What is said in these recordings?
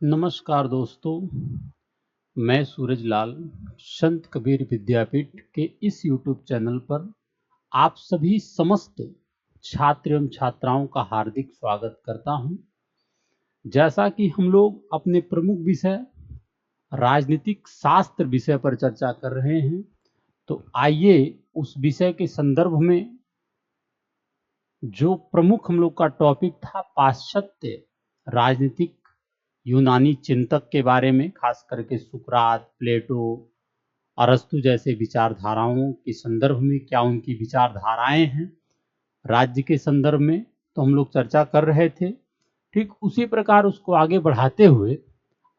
नमस्कार दोस्तों, मैं सूरज लाल संत कबीर विद्यापीठ के इस YouTube चैनल पर आप सभी समस्त छात्र एवं छात्राओं का हार्दिक स्वागत करता हूं। जैसा कि हम लोग अपने प्रमुख विषय राजनीतिक शास्त्र विषय पर चर्चा कर रहे हैं, तो आइए उस विषय के संदर्भ में जो प्रमुख हम लोग का टॉपिक था पाश्चात्य राजनीतिक यूनानी चिंतक के बारे में, खास करके सुकरात, प्लेटो, अरस्तु जैसे विचारधाराओं के संदर्भ में क्या उनकी विचारधाराएं हैं राज्य के संदर्भ में, तो हम लोग चर्चा कर रहे थे। ठीक उसी प्रकार उसको आगे बढ़ाते हुए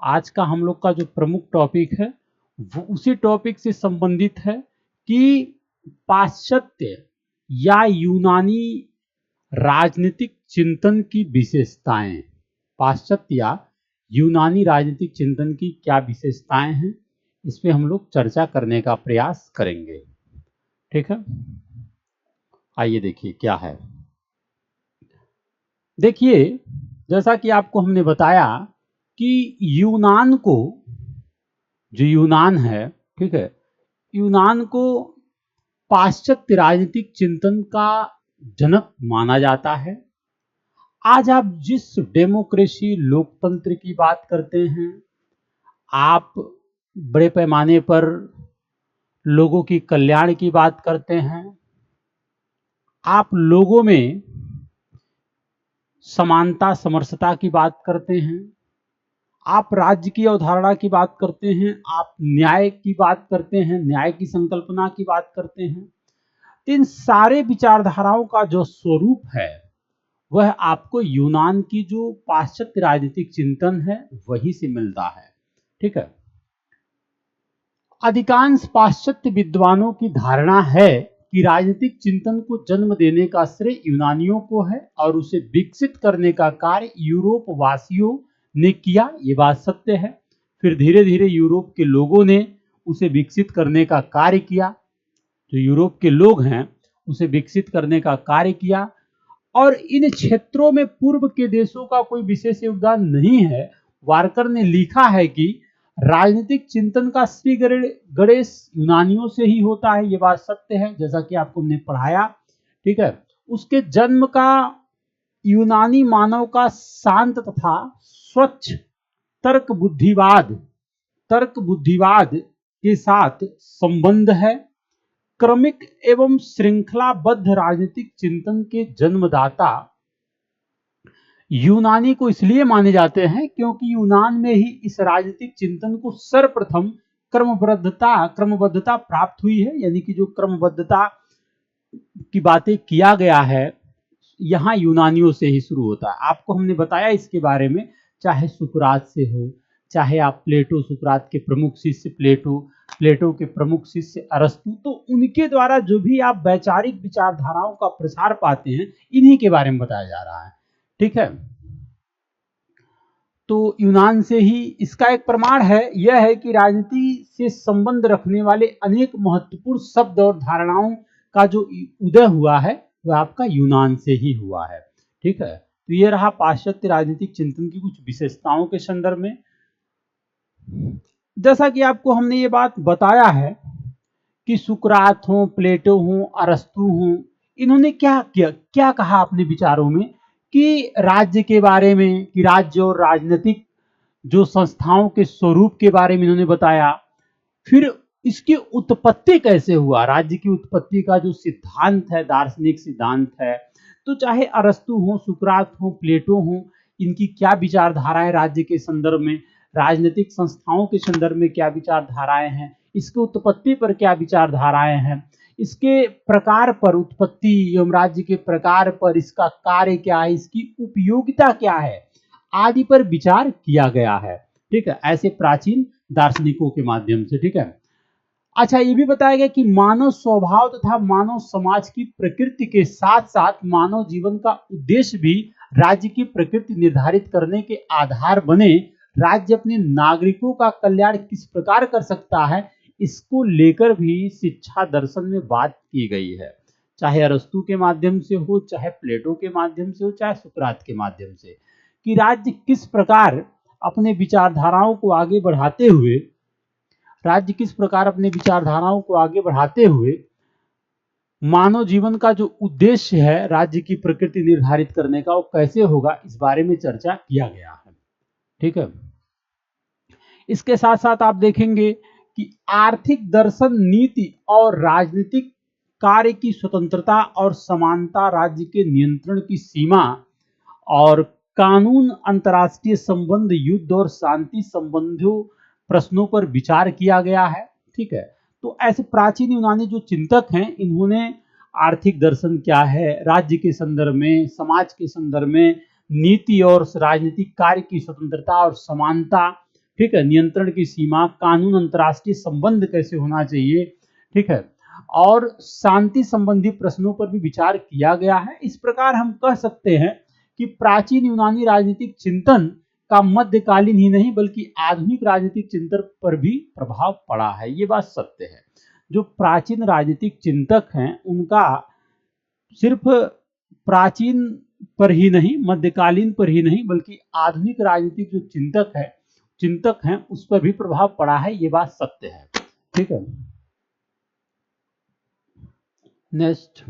आज का हम लोग का जो प्रमुख टॉपिक है वो उसी टॉपिक से संबंधित है कि पाश्चात्य या यूनानी राजनीतिक चिंतन की विशेषताएं, पाश्चात्य या यूनानी राजनीतिक चिंतन की क्या विशेषताएं हैं, इस पे हम लोग चर्चा करने का प्रयास करेंगे। ठीक है, आइए देखिए क्या है। देखिए, जैसा कि आपको हमने बताया कि यूनान को, जो यूनान है, ठीक है, यूनान को पाश्चात्य राजनीतिक चिंतन का जनक माना जाता है। आज आप जिस डेमोक्रेसी लोकतंत्र की बात करते हैं, आप बड़े पैमाने पर लोगों की कल्याण की बात करते हैं, आप लोगों में समानता समरसता की बात करते हैं, आप राज्य की अवधारणा की बात करते हैं, आप न्याय की बात करते हैं, न्याय की संकल्पना की बात करते हैं, तो इन सारे विचारधाराओं का जो स्वरूप है वह आपको यूनान की जो पाश्चात्य राजनीतिक चिंतन है वही से मिलता है। ठीक है, अधिकांश पाश्चात्य विद्वानों की धारणा है कि राजनीतिक चिंतन को जन्म देने का श्रेय यूनानियों को है और उसे विकसित करने का कार्य यूरोप वासियों ने किया। ये बात सत्य है। फिर धीरे धीरे यूरोप के लोगों ने उसे विकसित करने का कार्य किया, जो यूरोप के लोग हैं उसे विकसित करने का कार्य किया, और इन क्षेत्रों में पूर्व के देशों का कोई विशेष योगदान नहीं है। वारकर ने लिखा है कि राजनीतिक चिंतन का श्री गणेश यूनानियों से ही होता है। ये बात सत्य है, जैसा कि आपको हमने पढ़ाया। ठीक है, उसके जन्म का यूनानी मानव का शांत तथा स्वच्छ तर्क बुद्धिवाद के साथ संबंध है। क्रमिक एवं श्रृंखलाबद्ध राजनीतिक चिंतन के जन्मदाता यूनानी को इसलिए माने जाते हैं क्योंकि यूनान में ही इस राजनीतिक चिंतन को सर्वप्रथम क्रमबद्धता प्राप्त हुई है। यानी कि जो क्रमबद्धता की बातें किया गया है यहाँ यूनानियों से ही शुरू होता है। आपको हमने बताया इसके बारे में, चाहे सुकरात से हो, चाहे आप प्लेटो, सुकरात के प्रमुख शिष्य प्लेटो के प्रमुख शिष्य अरस्तु, तो उनके द्वारा जो भी आप वैचारिक विचारधाराओं का प्रसार पाते हैं इन्हीं के बारे में बताया जा रहा है। ठीक है, तो यूनान से ही इसका एक प्रमाण है, यह है कि राजनीति से संबंध रखने वाले अनेक महत्वपूर्ण शब्द और धारणाओं का जो उदय हुआ है वह आपका यूनान से ही हुआ है। ठीक है, तो ये रहा पाश्चात्य राजनीतिक चिंतन की कुछ विशेषताओं के संदर्भ में। जैसा कि आपको हमने ये बात बताया है कि सुकरात हो, प्लेटो हो, अरस्तु हो, इन्होंने क्या कहा अपने विचारों में कि राज्य के बारे में, कि राज्य और राजनीतिक जो संस्थाओं के स्वरूप के बारे में इन्होंने बताया। फिर इसकी उत्पत्ति कैसे हुआ, राज्य की उत्पत्ति का जो सिद्धांत है, दार्शनिक सिद्धांत है, तो चाहे अरस्तु हो, सुकरात हो, प्लेटो हो, इनकी क्या विचारधाराएं राज्य के संदर्भ में, राजनीतिक संस्थाओं के संदर्भ में क्या विचारधाराएं हैं, इसकी उत्पत्ति पर क्या विचारधाराएं हैं, इसके प्रकार पर, उत्पत्ति एवं राज्य के प्रकार पर इसका कार्य क्या है, इसकी उपयोगिता क्या है, आदि पर विचार किया गया है। ठीक है, ऐसे प्राचीन दार्शनिकों के माध्यम से। ठीक है, अच्छा, ये भी बताया गया कि मानव स्वभाव तथा मानव समाज की प्रकृति के साथ साथ मानव जीवन का उद्देश्य भी राज्य की प्रकृति निर्धारित करने के आधार बने। राज्य अपने नागरिकों का कल्याण किस प्रकार कर सकता है, इसको लेकर भी शिक्षा दर्शन में बात की गई है, चाहे अरस्तु के माध्यम से हो, चाहे प्लेटो के माध्यम से हो, चाहे सुकरात के माध्यम से, कि राज्य किस प्रकार अपने विचारधाराओं को आगे बढ़ाते हुए, राज्य किस प्रकार अपने विचारधाराओं को आगे बढ़ाते हुए मानव जीवन का जो उद्देश्य है राज्य की प्रकृति निर्धारित करने का, वो कैसे होगा, इस बारे में चर्चा किया गया है। ठीक है। इसके साथ साथ आप देखेंगे कि आर्थिक दर्शन, नीति और राजनीतिक कार्य की स्वतंत्रता और समानता, राज्य के नियंत्रण की सीमा और कानून, अंतर्राष्ट्रीय संबंध, युद्ध और शांति संबंधियों प्रश्नों पर विचार किया गया है। ठीक है। तो ऐसे प्राचीन यूनानी जो चिंतक हैं, इन्होंने आर्थिक दर्शन क्या है, राज्य के संदर्भ में, समाज के संदर्भ में, नीति और राजनीतिक कार्य की स्वतंत्रता और समानता, ठीक है, नियंत्रण की सीमा, कानून, अंतर्राष्ट्रीय संबंध कैसे होना चाहिए, ठीक है, और शांति संबंधी प्रश्नों पर भी विचार किया गया है। इस प्रकार हम कह सकते हैं कि प्राचीन यूनानी राजनीतिक चिंतन का मध्यकालीन ही नहीं बल्कि आधुनिक राजनीतिक चिंतन पर भी प्रभाव पड़ा है। ये बात सत्य है। जो प्राचीन राजनीतिक चिंतक हैं उनका सिर्फ प्राचीन पर ही नहीं, मध्यकालीन पर ही नहीं, बल्कि आधुनिक राजनीतिक जो चिंतक हैं उस पर भी प्रभाव पड़ा है। ये बात सत्य है। ठीक है। नेक्स्ट,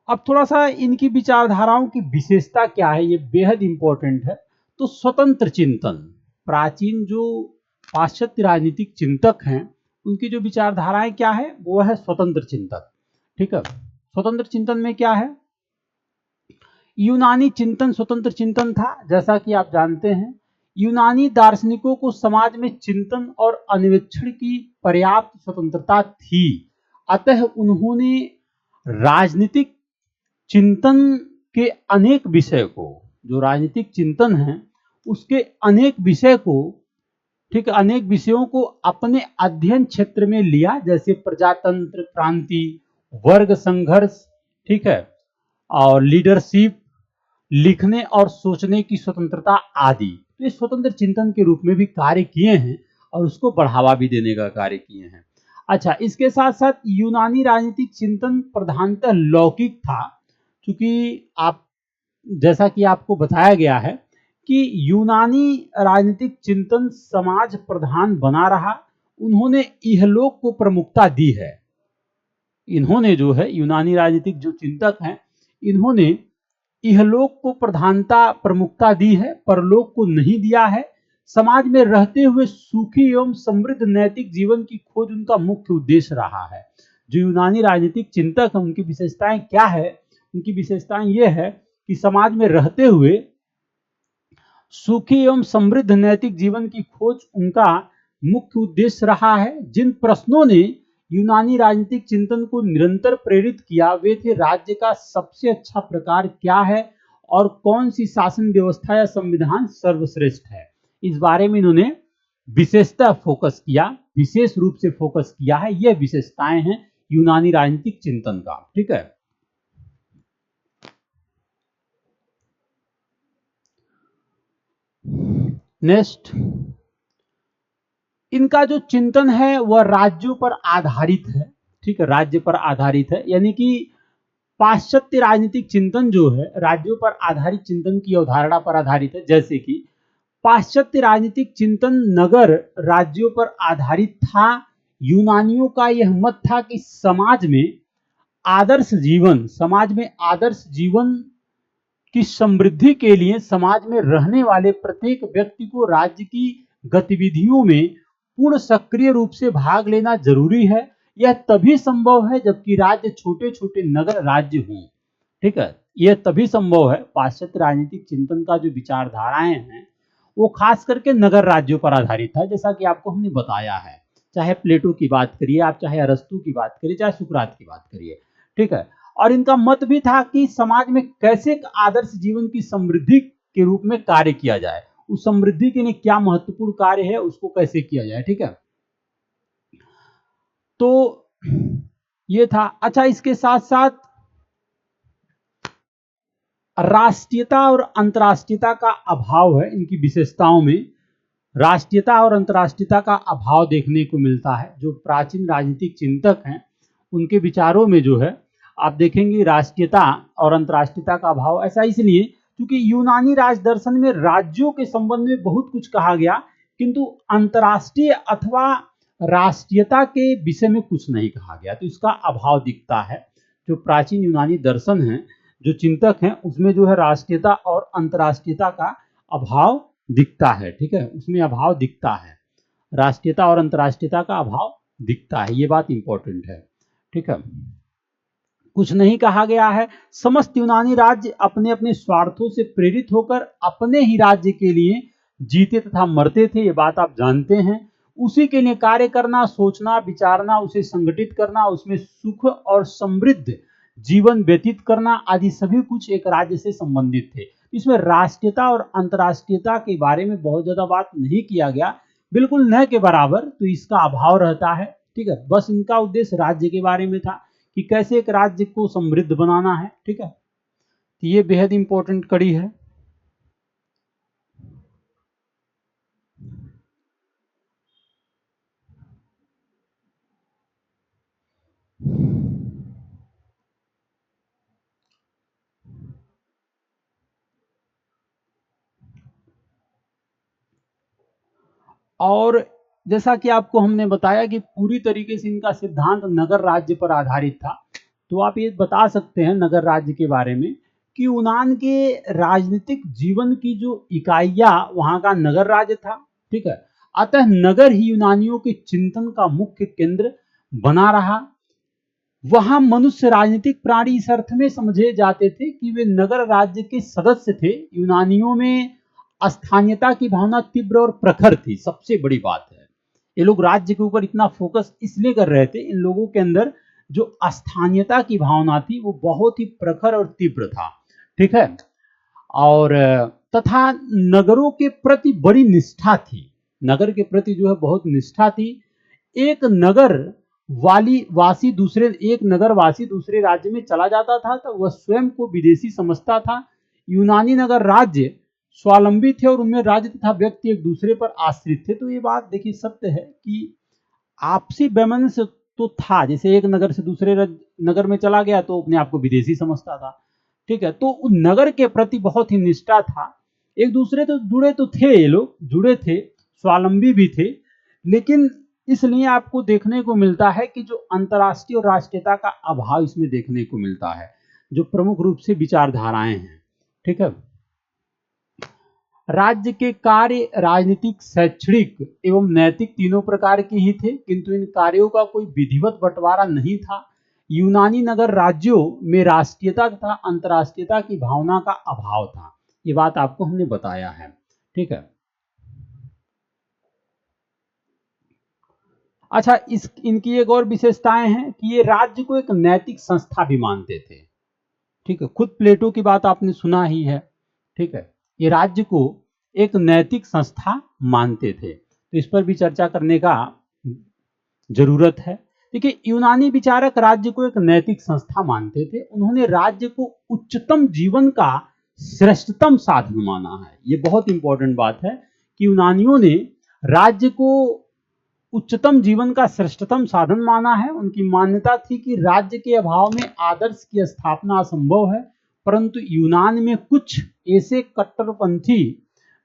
अब थोड़ा सा इनकी विचारधाराओं की विशेषता क्या है, ये बेहद इंपॉर्टेंट है। तो स्वतंत्र चिंतन, प्राचीन जो पाश्चात्य राजनीतिक चिंतक हैं उनकी जो विचारधाराएं क्या है, वो है स्वतंत्र चिंतन। ठीक है। स्वतंत्र चिंतन में क्या है, यूनानी चिंतन स्वतंत्र चिंतन था। जैसा कि आप जानते हैं, यूनानी दार्शनिकों को समाज में चिंतन और अन्वेषण की पर्याप्त स्वतंत्रता थी, अतः उन्होंने राजनीतिक चिंतन के अनेक विषय को, जो राजनीतिक चिंतन है उसके अनेक विषय को, ठीक है, अनेक विषयों को अपने अध्ययन क्षेत्र में लिया, जैसे प्रजातंत्र, क्रांति, वर्ग संघर्ष, ठीक है, और लीडरशिप, लिखने और सोचने की स्वतंत्रता आदि। तो ये स्वतंत्र चिंतन के रूप में भी कार्य किए हैं और उसको बढ़ावा भी देने का कार्य किए हैं। अच्छा, इसके साथ साथ यूनानी राजनीतिक चिंतन प्रधानतः लौकिक था, क्योंकि आप, जैसा कि आपको बताया गया है कि यूनानी राजनीतिक चिंतन समाज प्रधान बना रहा। उन्होंने इहलोक को प्रमुखता दी है। इन्होंने जो है, यूनानी राजनीतिक जो चिंतक हैं, इन्होंने इहलोक को प्रमुखता दी है, परलोक को नहीं दिया है। समाज में रहते हुए सुखी एवं समृद्ध नैतिक जीवन की खोज उनका मुख्य उद्देश्य रहा है। जो यूनानी राजनीतिक चिंतक हैं उनकी विशेषताएं क्या है, उनकी विशेषताएं ये है कि समाज में रहते हुए सुखी एवं समृद्ध नैतिक जीवन की खोज उनका मुख्य उद्देश्य रहा है। जिन प्रश्नों ने यूनानी राजनीतिक चिंतन को निरंतर प्रेरित किया वे थे, राज्य का सबसे अच्छा प्रकार क्या है और कौन सी शासन व्यवस्था या संविधान सर्वश्रेष्ठ है। इस बारे में इन्होंने विशेषतः फोकस किया, विशेष रूप से फोकस किया है। यह विशेषताएं हैं यूनानी राजनीतिक चिंतन का। ठीक है। नेक्स्ट, इनका जो चिंतन है वह राज्यों पर आधारित है। ठीक है, राज्य पर आधारित है, यानी कि पाश्चात्य राजनीतिक चिंतन जो है राज्यों पर आधारित चिंतन की अवधारणा पर आधारित है। जैसे कि पाश्चात्य राजनीतिक चिंतन नगर राज्यों पर आधारित था। यूनानियों का यह मत था कि समाज में आदर्श जीवन की समृद्धि के लिए समाज में रहने वाले प्रत्येक व्यक्ति को राज्य की गतिविधियों में पूर्ण सक्रिय रूप से भाग लेना जरूरी है। यह तभी संभव है जबकि राज्य छोटे छोटे नगर राज्य हों। ठीक है, यह तभी संभव है। पाश्चात्य राजनीतिक चिंतन का जो विचारधाराएं हैं वो खास करके नगर राज्यों पर आधारित था, जैसा कि आपको हमने बताया है। चाहे प्लेटो की बात करिए आप, चाहे अरस्तु की बात करिए, चाहे सुकरात की बात करिए। ठीक है, और इनका मत भी था कि समाज में कैसे एक आदर्श जीवन की समृद्धि के रूप में कार्य किया जाए, उस समृद्धि के लिए क्या महत्वपूर्ण कार्य है उसको कैसे किया जाए। ठीक है, तो ये था। अच्छा, इसके साथ साथ राष्ट्रीयता और अंतर्राष्ट्रीयता का अभाव है। इनकी विशेषताओं में राष्ट्रीयता और अंतर्राष्ट्रीयता का अभाव देखने को मिलता है। जो प्राचीन राजनीतिक चिंतक हैं उनके विचारों में जो है आप देखेंगे राष्ट्रीयता और अंतर्राष्ट्रीयता का अभाव। ऐसा इसलिए क्योंकि यूनानी राज दर्शन में राज्यों के संबंध में बहुत कुछ कहा गया, किंतु अंतर्राष्ट्रीय अथवा राष्ट्रीयता के विषय में कुछ नहीं कहा गया, तो इसका अभाव दिखता है। जो प्राचीन यूनानी दर्शन है, जो चिंतक हैं, उसमें जो है राष्ट्रीयता और अंतर्राष्ट्रीयता का अभाव दिखता है। ठीक है, उसमें अभाव दिखता है, राष्ट्रीयता और अंतर्राष्ट्रीयता का अभाव दिखता है, ये बात इंपॉर्टेंट है। ठीक है, कुछ नहीं कहा गया है। समस्त यूनानी राज्य अपने अपने स्वार्थों से प्रेरित होकर अपने ही राज्य के लिए जीते तथा मरते थे, ये बात आप जानते हैं। उसी के लिए कार्य करना, सोचना, विचारना, उसे संगठित करना, उसमें सुख और समृद्ध जीवन व्यतीत करना आदि सभी कुछ एक राज्य से संबंधित थे। इसमें राष्ट्रीयता और अंतर्राष्ट्रीयता के बारे में बहुत ज्यादा बात नहीं किया गया, बिल्कुल न के बराबर, तो इसका अभाव रहता है। ठीक है, बस इनका उद्देश्य राज्य के बारे में था कि कैसे एक राज्य को समृद्ध बनाना है। ठीक है, तो ये बेहद इंपॉर्टेंट कड़ी है। और जैसा कि आपको हमने बताया कि पूरी तरीके से इनका सिद्धांत नगर राज्य पर आधारित था, तो आप ये बता सकते हैं नगर राज्य के बारे में कि यूनान के राजनीतिक जीवन की जो इकाइयां, वहां का नगर राज्य था। ठीक है, अतः नगर ही यूनानियों के चिंतन का मुख्य केंद्र बना रहा। वहां मनुष्य राजनीतिक प्राणी इस अर्थ में समझे जाते थे कि वे नगर राज्य के सदस्य थे। यूनानियों में स्थानीयता की भावना तीव्र और प्रखर थी, सबसे बड़ी बात है। ये लोग राज्य के ऊपर इतना फोकस इसलिए कर रहे थे, इन लोगों के अंदर जो स्थानीयता की भावना थी वो बहुत ही प्रखर और तीव्र था। ठीक है, और तथा नगरों के प्रति बड़ी निष्ठा थी, नगर के प्रति जो है बहुत निष्ठा थी। एक नगर वासी दूसरे राज्य में चला जाता था तो वह स्वयं को विदेशी समझता था। यूनानी नगर राज्य स्वावलंबी थे और उनमें राज्य तथा व्यक्ति एक दूसरे पर आश्रित थे। तो ये बात देखिए सत्य है कि आपसी वैमनस्य तो था, जैसे एक नगर से दूसरे नगर में चला गया तो अपने आप को विदेशी समझता था। ठीक है, तो उन नगर के प्रति बहुत ही निष्ठा था। एक दूसरे तो जुड़े तो थे, ये लोग जुड़े थे, स्वावलंबी भी थे, लेकिन इसलिए आपको देखने को मिलता है कि जो अंतर्राष्ट्रीय और राष्ट्रीयता का अभाव इसमें देखने को मिलता है, जो प्रमुख रूप से विचारधाराएं हैं। ठीक है, राज्य के कार्य राजनीतिक, शैक्षणिक एवं नैतिक तीनों प्रकार के ही थे, किंतु इन कार्यों का कोई विधिवत बंटवारा नहीं था। यूनानी नगर राज्यों में राष्ट्रीयता तथा अंतर्राष्ट्रीयता की भावना का अभाव था, ये बात आपको हमने बताया है। ठीक है, अच्छा, इनकी एक और विशेषताएं हैं कि ये राज्य को एक नैतिक संस्था भी मानते थे। ठीक है, खुद प्लेटो की बात आपने सुना ही है। ठीक है, ये राज्य को एक नैतिक संस्था मानते थे, तो इस पर भी चर्चा करने का जरूरत है। देखिए, यूनानी विचारक राज्य को एक नैतिक संस्था मानते थे। उन्होंने राज्य को उच्चतम जीवन का श्रेष्ठतम साधन माना है। ये बहुत इंपॉर्टेंट बात है कि यूनानियों ने राज्य को उच्चतम जीवन का श्रेष्ठतम साधन माना है। उनकी मान्यता थी कि राज्य के अभाव में आदर्श की स्थापना असंभव है, परंतु यूनान में कुछ ऐसे कट्टरपंथी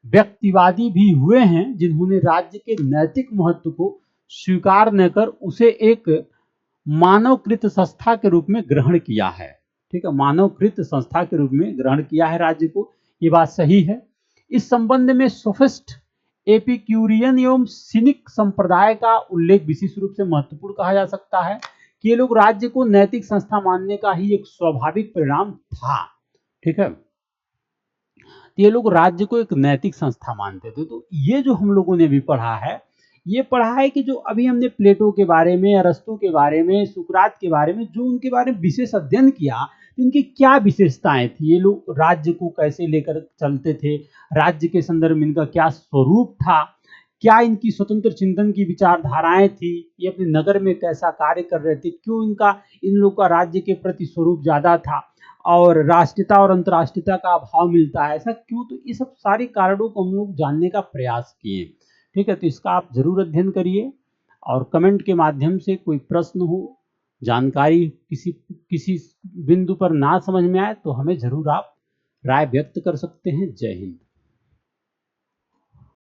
व्यक्तिवादी भी हुए हैं जिन्होंने राज्य के नैतिक महत्व को स्वीकार न कर उसे एक मानवकृत संस्था के रूप में ग्रहण किया है। ठीक है, मानवकृत संस्था के रूप में ग्रहण किया है राज्य को, ये बात सही है। इस संबंध में सोफिस्ट, एपिक्यूरियन एवं सिनिक संप्रदाय का उल्लेख विशेष रूप से महत्वपूर्ण कहा जा सकता है कि ये लोग राज्य को नैतिक संस्था मानने का ही एक स्वाभाविक परिणाम था। ठीक है, ये लोग राज्य को एक नैतिक संस्था मानते थे। तो ये जो हम लोगों ने भी पढ़ा है, ये पढ़ा है कि जो अभी हमने प्लेटो के बारे में, अरस्तु के बारे में, सुकरात के बारे में, जो उनके बारे में विशेष अध्ययन किया, इनकी क्या विशेषताएं थी, ये लोग राज्य को कैसे लेकर चलते थे, राज्य के संदर्भ में इनका क्या स्वरूप था, क्या इनकी स्वतंत्र चिंतन की विचारधाराएं थी, ये अपने नगर में कैसा कार्य कर रहे थे, क्यों इन लोग का राज्य के प्रति स्वरूप ज्यादा था और राष्ट्रीयता और अंतर्राष्ट्रीयता का अभाव मिलता है, ऐसा क्यों। तो ये सब सारे कारणों को हम लोग जानने का प्रयास किए। ठीक है, तो इसका आप जरूर अध्ययन करिए और कमेंट के माध्यम से कोई प्रश्न हो, जानकारी किसी बिंदु पर ना समझ में आए तो हमें जरूर आप राय व्यक्त कर सकते हैं। जय हिंद।